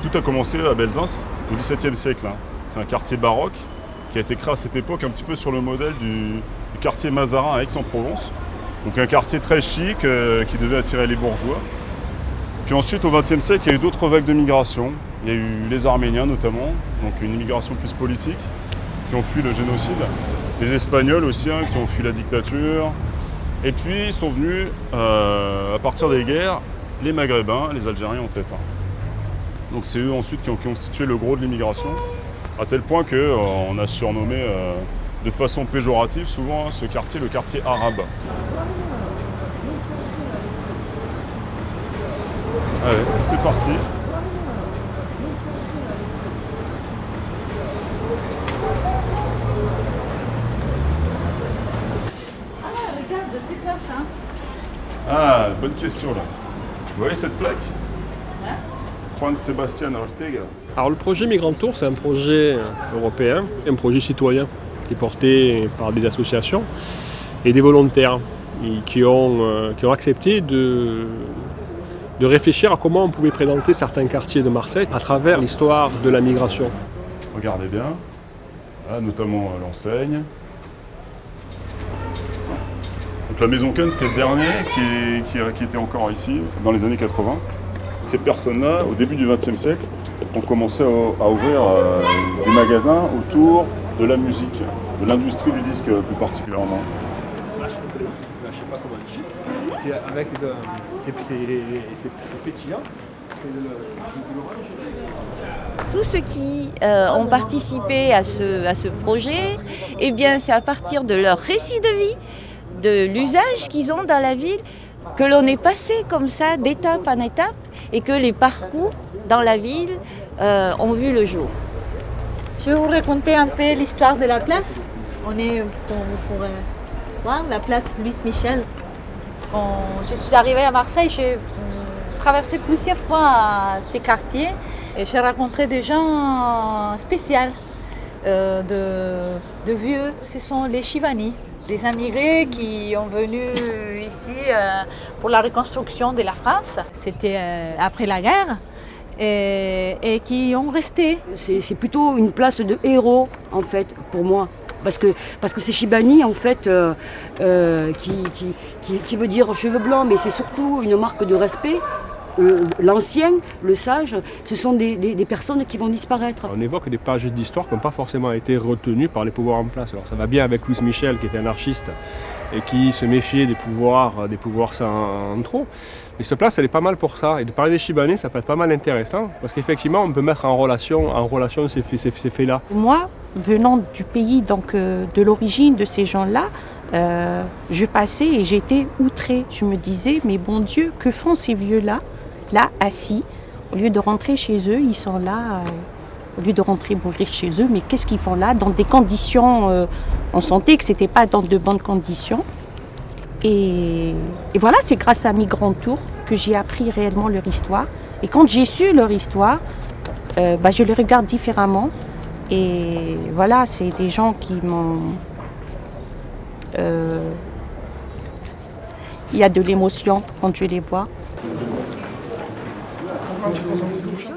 Tout a commencé à Belzunce au XVIIe siècle, hein. C'est un quartier baroque qui a été créé à cette époque un petit peu sur le modèle du quartier Mazarin à Aix-en-Provence. Donc un quartier très chic qui devait attirer les bourgeois. Puis ensuite, au XXe siècle, il y a eu d'autres vagues de migration. Il y a eu les Arméniens notamment, donc une immigration plus politique, qui ont fui le génocide. Les Espagnols aussi, hein, qui ont fui la dictature. Et puis sont venus, à partir des guerres, les Maghrébins, les Algériens en tête, hein. Donc c'est eux ensuite qui ont constitué le gros de l'immigration, à tel point qu'on a surnommé de façon péjorative souvent ce quartier le quartier arabe. Allez, c'est parti. Regarde, c'est quoi ça? Ah, bonne question là. Vous voyez cette plaque? Juan Sebastián Ortega. Alors le projet Migrant Tour, c'est un projet européen, un projet citoyen qui est porté par des associations et des volontaires qui ont accepté de réfléchir à comment on pouvait présenter certains quartiers de Marseille à travers l'histoire de la migration. Regardez bien, là, notamment l'enseigne. Donc la maison Ken, c'était le dernier qui était encore ici dans les années 80. Ces personnes-là, au début du XXe siècle, ont commencé à ouvrir des magasins autour de la musique, de l'industrie du disque plus particulièrement. Je sais pas comment dire. C'est avec c'est pétillant. Tous ceux qui ont participé à ce projet, eh bien, c'est à partir de leur récit de vie, de l'usage qu'ils ont dans la ville, que l'on est passé comme ça d'étape en étape et que les parcours dans la ville ont vu le jour. Je vais vous raconter un peu l'histoire de la place. On est pour voir la place Louis Michel. Quand je suis arrivée à Marseille, j'ai traversé plusieurs fois ces quartiers et j'ai rencontré des gens spéciaux, de vieux. Ce sont les Chivani, des immigrés qui ont venu ici pour la reconstruction de la France. C'était après la guerre. Et qui ont resté. C'est plutôt une place de héros, en fait, pour moi. Parce que c'est Chibani, en fait, qui veut dire cheveux blancs, mais c'est surtout une marque de respect. L'ancien, le sage, ce sont des personnes qui vont disparaître. On évoque des pages d'histoire qui n'ont pas forcément été retenues par les pouvoirs en place. Alors ça va bien avec Louis Michel, qui était anarchiste et qui se méfiait des pouvoirs centraux. Mais cette place, elle est pas mal pour ça. Et de parler des Chibanais, ça peut être pas mal intéressant, parce qu'effectivement, on peut mettre en relation ces faits-là. Moi, venant du pays, donc de l'origine de ces gens-là, je passais et j'étais outrée. Je me disais, mais bon Dieu, que font ces vieux-là, là, assis, au lieu de rentrer chez eux, ils sont là, au lieu de rentrer mourir chez eux, mais qu'est-ce qu'ils font là, dans des conditions, on sentait que c'était pas dans de bonnes conditions. Et voilà, c'est grâce à Migrant Tour que j'ai appris réellement leur histoire. Et quand j'ai su leur histoire, je les regarde différemment. Et voilà, c'est des gens qui m'ont... Il y a de l'émotion quand je les vois.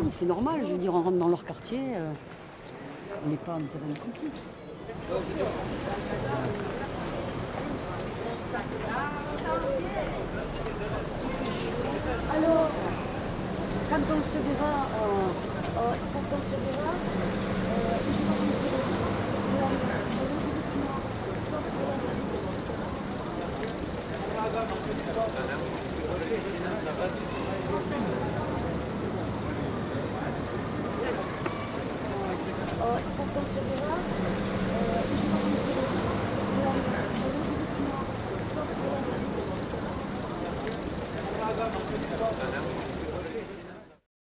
C'est normal, je veux dire, on rentre dans leur quartier, on n'est pas en terrain de conflit. Alors, quand on se verra, quand on se verra,